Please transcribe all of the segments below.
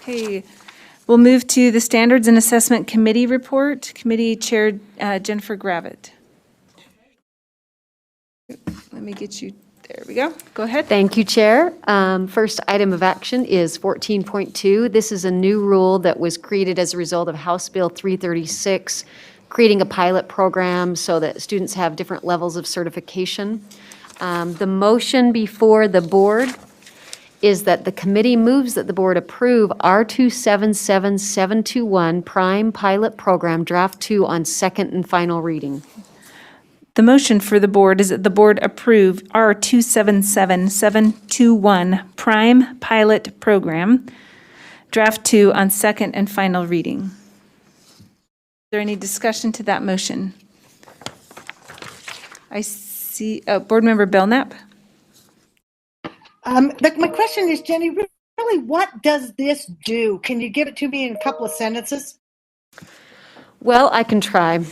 Okay, we'll move to the Standards and Assessment Committee report. Committee Chair Jennifer Gravett. Let me get you, there we go. Go ahead. Thank you, Chair. First item of action is 14.2. This is a new rule that was created as a result of House Bill 336, creating a pilot program so that students have different levels of certification. The motion before the board is that the committee moves that the board approve R277721 Prime Pilot Program Draft 2 on second and final reading. The motion for the board is that the board approve R277721 Prime Pilot Program, Draft 2 on second and final reading. Is there any discussion to that motion? I see, Board Member Belknap? My question is, Jenny, really, what does this do? Can you give it to me in a couple of sentences? Well, I can try.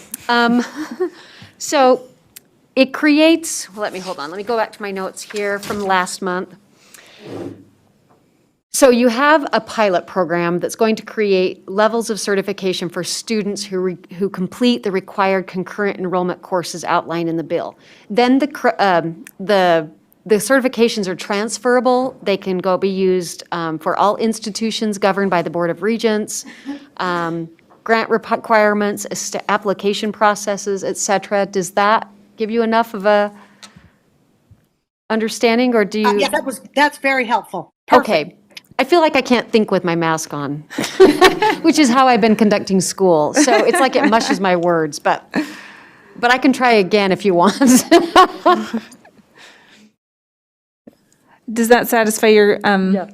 So it creates, well, let me go back to my notes here from last month. So you have a pilot program that's going to create levels of certification for students who complete the required concurrent enrollment courses outlined in the bill. Then the certifications are transferable. They can be used for all institutions governed by the Board of Regents, grant requirements, application processes, et cetera. Does that give you enough of a understanding, or do you? Yeah, that's very helpful. Perfect. Okay. I feel like I can't think with my mask on, which is how I've been conducting school. So it's like it mushes my words, but I can try again if you want. Does that satisfy your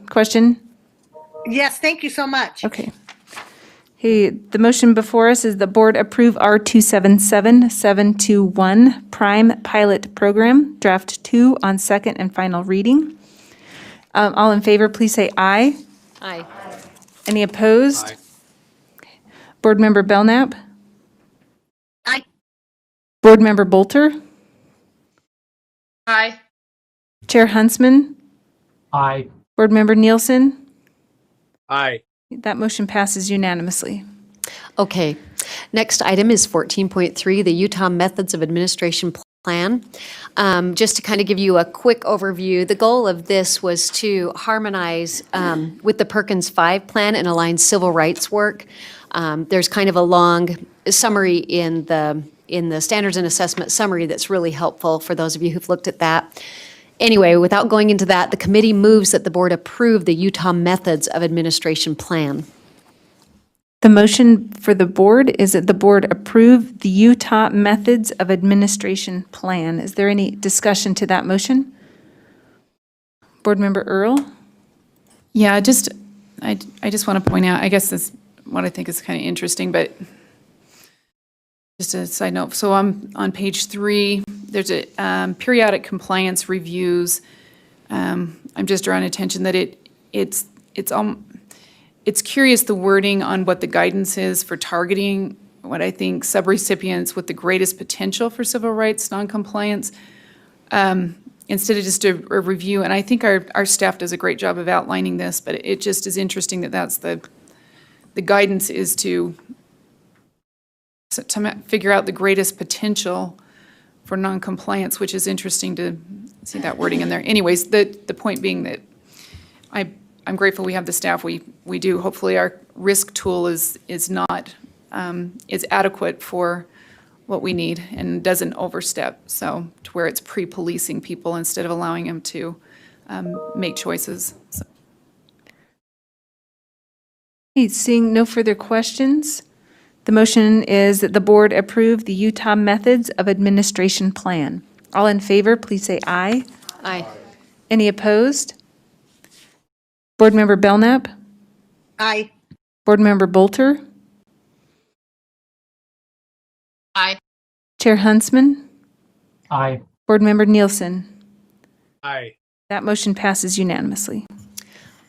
question? Yes, thank you so much. Okay. Hey, the motion before us is the board approve R277721 Prime Pilot Program, Draft 2 on second and final reading. All in favor, please say aye. Aye. Any opposed? Aye. Okay. Board Member Belknap? Aye. Board Member Bolter? Aye. Chair Huntsman? Aye. Board Member Nielsen? Aye. That motion passes unanimously. Okay. Next item is 14.3, the Utah Methods of Administration Plan. Just to kind of give you a quick overview, the goal of this was to harmonize with the Perkins 5 plan and align civil rights work. There's kind of a long summary in the Standards and Assessment summary that's really helpful for those of you who've looked at that. Anyway, without going into that, the committee moves that the board approve the Utah Methods of Administration Plan. The motion for the board is that the board approve the Utah Methods of Administration Plan. Is there any discussion to that motion? Board Member Earl? Yeah, I just want to point out, I guess this what I think is kind of interesting, but just a side note. So on page 3, there's a periodic compliance reviews. I'm just drawing attention that it's curious, the wording on what the guidance is for targeting what I think subrecipients with the greatest potential for civil rights noncompliance, instead of just a review. And I think our staff does a great job of outlining this, but it just is interesting that that's the guidance is to figure out the greatest potential for noncompliance, which is interesting to see that wording in there. Anyways, the point being that I'm grateful we have the staff we do. Hopefully our risk tool is not is adequate for what we need and doesn't overstep, so to where it's pre-policing people instead of allowing them to make choices. So. Okay, seeing no further questions, the motion is that the board approve the Utah Methods of Administration Plan. All in favor, please say aye. Aye. Any opposed? Board Member Belknap? Aye. Board Member Bolter? Aye. Chair Huntsman? Aye. Board Member Nielsen? Aye. That motion passes unanimously.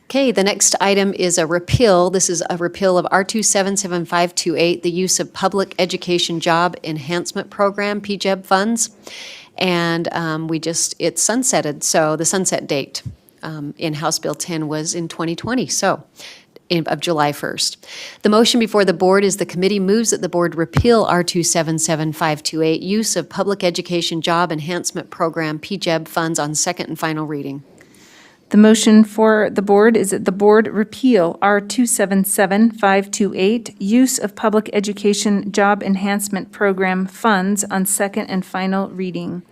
Okay, the next item is a repeal. This is a repeal of R277528, the use of Public Education Job Enhancement Program, PJEB funds. And it's sunsetted, so the sunset date in House Bill 10 was in 2020. So of July 1st. The motion before the board is the committee moves that the board repeal R277528, use of Public Education Job Enhancement Program, PJEB funds on second and final reading. The motion for the board is that the board repeal R277528, use of Public Education Job Enhancement Program funds on second and final reading.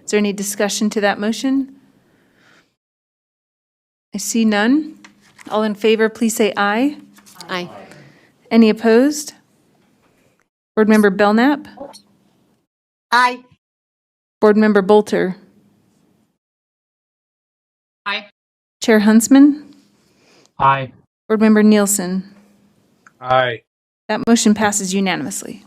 Is there any discussion to that motion? I see none. All in favor, please say aye. Aye. Any opposed? Board Member Belknap? Aye. Board Member Bolter? Aye. Chair Huntsman? Aye. Board Member Nielsen? Aye. That motion passes unanimously.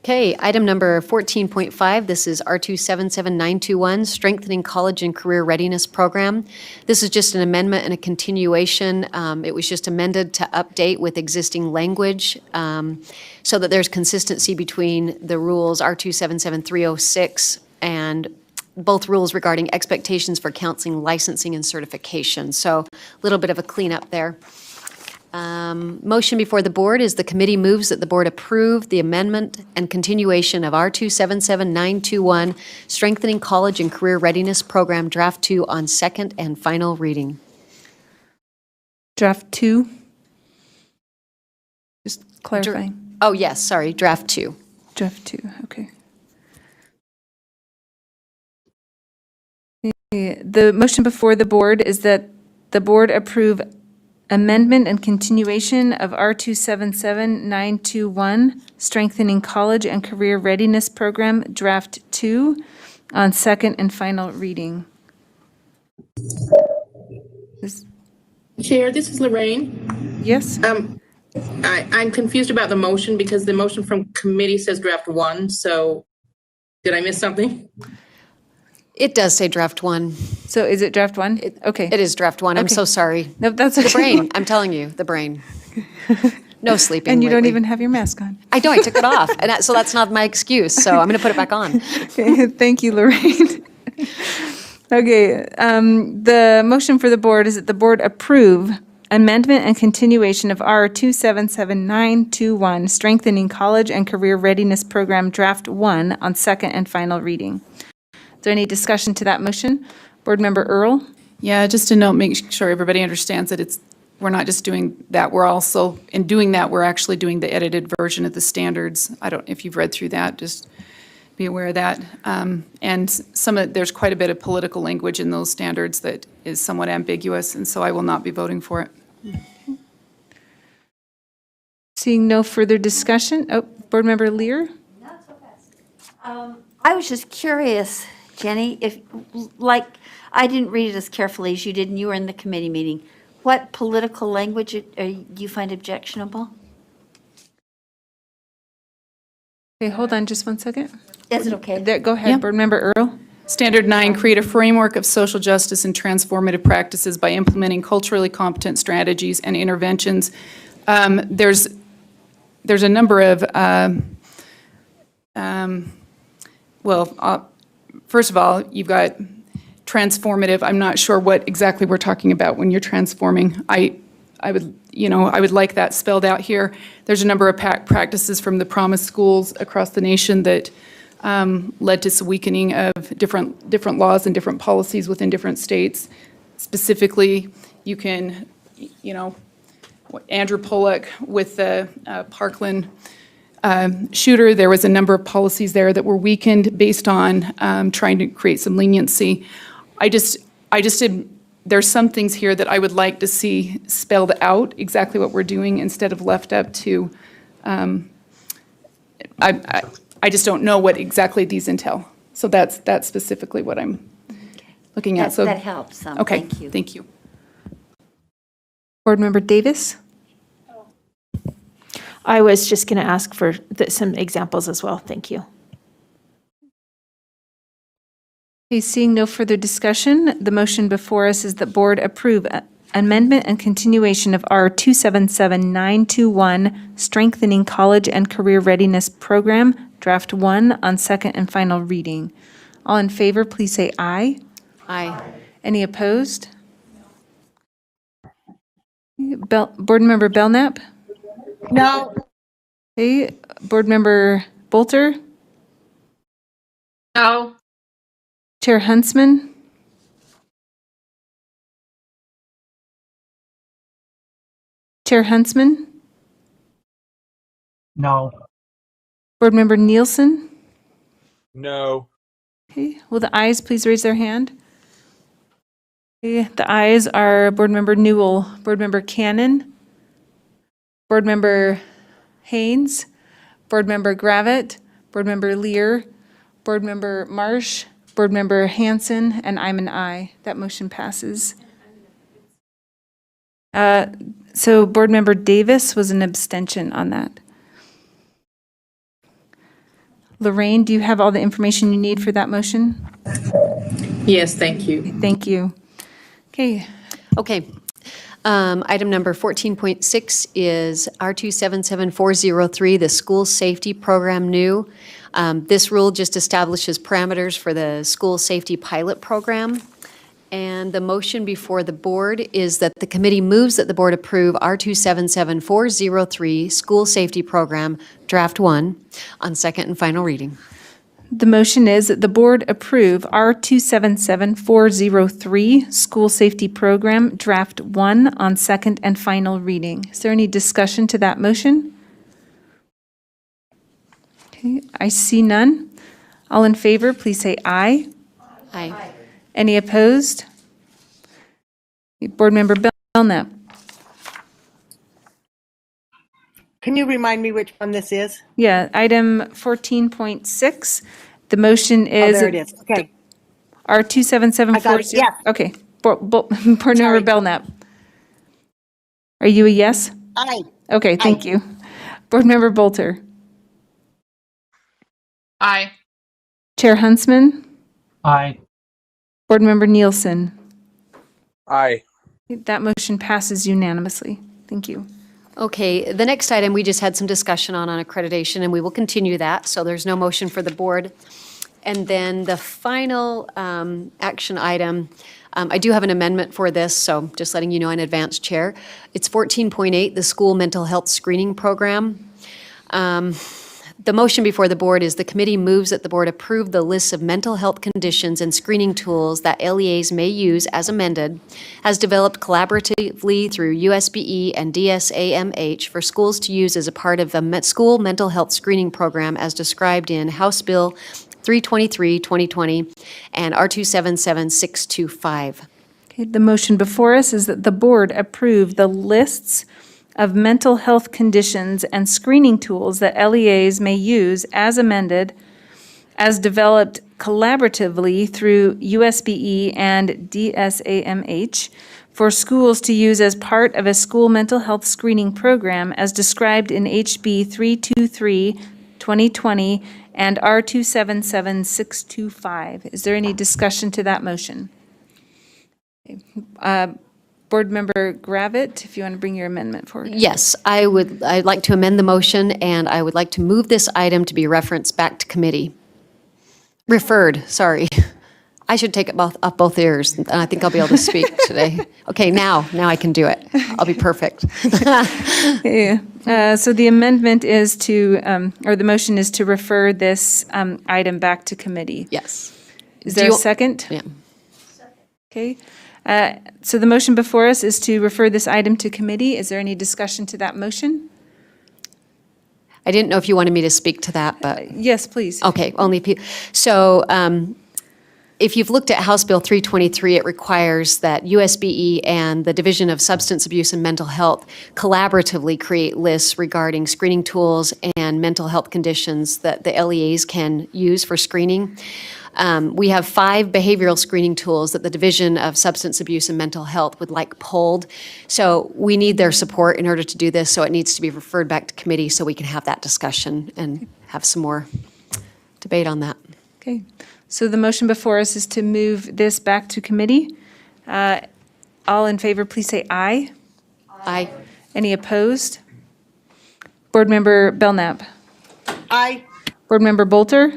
Okay, item number 14.5, this is R277921, Strengthening College and Career Readiness Program. This is just an amendment and a continuation. It was just amended to update with existing language so that there's consistency between the rules R277306 and both rules regarding expectations for counseling, licensing, and certification. So a little bit of a cleanup there. Motion before the board is the committee moves that the board approve the amendment and continuation of R277921, Strengthening College and Career Readiness Program, Draft 2 on second and final reading. Draft 2? Just clarifying. Oh, yes, sorry, Draft 2. Draft 2, okay. The motion before the board is that the board approve amendment and continuation of R277921, Strengthening College and Career Readiness Program, Draft 2, on second and final reading. Chair, this is Lorraine. Yes? I'm confused about the motion because the motion from committee says draft 1, so did I miss something? It does say Draft 1. So is it draft 1? Okay. It is Draft 1, I'm Okay. so sorry. No, that's okay. The brain, I'm telling you, the brain. No sleeping And you don't lately. even have your mask on. I know, I took it off, and so that's not my excuse, so I'm going to put it back on. Okay, thank you, Lorraine. Okay, the motion for the board is that the board approve amendment and continuation of R277921, Strengthening College and Career Readiness Program, Draft 1, on second and final reading. Is there any discussion to that motion? Board Member Earl? Yeah, just to note, make sure everybody understands that we're not just doing that, we're also, in doing that, we're actually doing the edited version of the standards. I don't, if you've read through that, just be aware of that. And there's quite a bit of political language in those standards that is somewhat ambiguous, and so I will not be voting for it. Seeing no further discussion, Board Member Lear? I was just curious, Jenny, if, like, I didn't read it as carefully as you did, and you were in the committee meeting. What political language do you find objectionable? Okay, hold on just one second. Is it okay? There, go ahead, Yeah. Board Member Earl. Standard 9, create a framework of social justice and transformative practices by implementing culturally competent strategies and interventions. There's a number of, first of all, you've got transformative. I'm not sure what exactly we're talking about when you're transforming. I would like that spelled out here. There's a number of practices from the promise schools across the nation that led to some weakening of different laws and different policies within different states. Specifically, you can, Andrew Pollock with the Parkland shooter, there was a number of policies there that were weakened based on trying to create some leniency. There's some things here that I would like to see spelled out exactly what we're doing instead of left up to, I just don't know what exactly these entail. So that's specifically what I'm looking at. So That helps some, okay, thank you. thank you. Board Member Davis? I was just going to ask for some examples as well. Thank you. Okay, seeing no further discussion, the motion before us is that board approve amendment and continuation of R277921, Strengthening College and Career Readiness Program, Draft 1, on second and final reading. All in favor, please say aye. Aye. Any opposed? Board Member Belknap? No. Okay, Board Member Bolter? No. Chair Huntsman? Chair Huntsman? No. Board Member Nielsen? No. Okay, will the ayes please raise their hand? Okay, the ayes are Board Member Newell, Board Member Cannon, Board Member Haynes, Board Member Gravitt, Board Member Lear, Board Member Marsh, Board Member Hanson, and I'm an aye. That motion passes. So Board Member Davis was an abstention on that. Lorraine, do you have all the information you need for that motion? Yes, thank you. Thank you. Okay, Okay. Item number 14.6 is R277403, the School Safety Program new. This rule just establishes parameters for the School Safety Pilot Program. And the motion before the board is that the committee moves that the board approve R277403, School Safety Program, Draft 1, on second and final reading. the motion is that the board approve R277403, School Safety Program, Draft 1, on second and final reading. Is there any discussion to that motion? Okay, I see none. All in favor, please say aye. Aye. Any opposed? Board Member Belknap. Can you remind me which one this is? Yeah, item 14.6. The motion Oh, is there it is. Okay. R2774. I got it, yes. Okay. Board Member Sorry. Belknap. Are you a yes? Aye. Okay, thank you. Board Member Bolter. Aye. Chair Huntsman. Aye. Board Member Nielsen. Aye. That motion passes unanimously. Thank you. Okay, the next item, we just had some discussion on accreditation, and we will continue that, so there's no motion for the board. And then the final action item, I do have an amendment for this, so just letting you know in advance, Chair. It's 14.8, the School Mental Health Screening Program. The motion before the board is the committee moves that the board approve the lists of mental health conditions and screening tools that LEAs may use as amended, as developed collaboratively through USBE and DSAMH for schools to use as a part of the school mental health screening program as described in House Bill 323, 2020, and R277625. Okay, the motion before us is that the board approve the lists of mental health conditions and screening tools that LEAs may use as amended, as developed collaboratively through USBE and DSAMH for schools to use as part of a school mental health screening program as described in HB 323, 2020, and R277625. Is there any discussion to that motion? Board Member Gravitt, if you want to bring your amendment forward. Yes, I'd like to amend the motion, and I would like to move this item to be referenced back to committee. Sorry. I should take it off both ears, and I think I'll be able to speak today. Okay, now I can do it. I'll be perfect. Yeah. So the amendment is to, or the motion is to refer this item back to committee. Yes. Is Do there a you- second? Yeah. Okay. So the motion before us is to refer this item to committee. Is there any discussion to that motion? I didn't know if you wanted me to speak to that, but, Yes, please. okay, so if you've looked at House Bill 323, it requires that USBE and the Division of Substance Abuse and Mental Health collaboratively create lists regarding screening tools and mental health conditions that the LEAs can use for screening. We have 5 behavioral screening tools that the Division of Substance Abuse and Mental Health would like pulled. So we need their support in order to do this, so it needs to be referred back to committee so we can have that discussion and have some more debate on that. Okay. So the motion before us is to move this back to committee. All in favor, please say aye. Aye. Any opposed? Board Member Belknap. Aye. Board Member Bolter.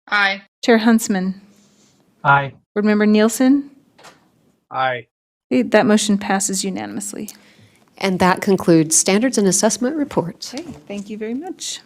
Aye. Chair Huntsman. Aye. Board Member Nielsen. Aye. Okay, that motion passes unanimously. And that concludes standards and assessment reports. Okay, thank you very much.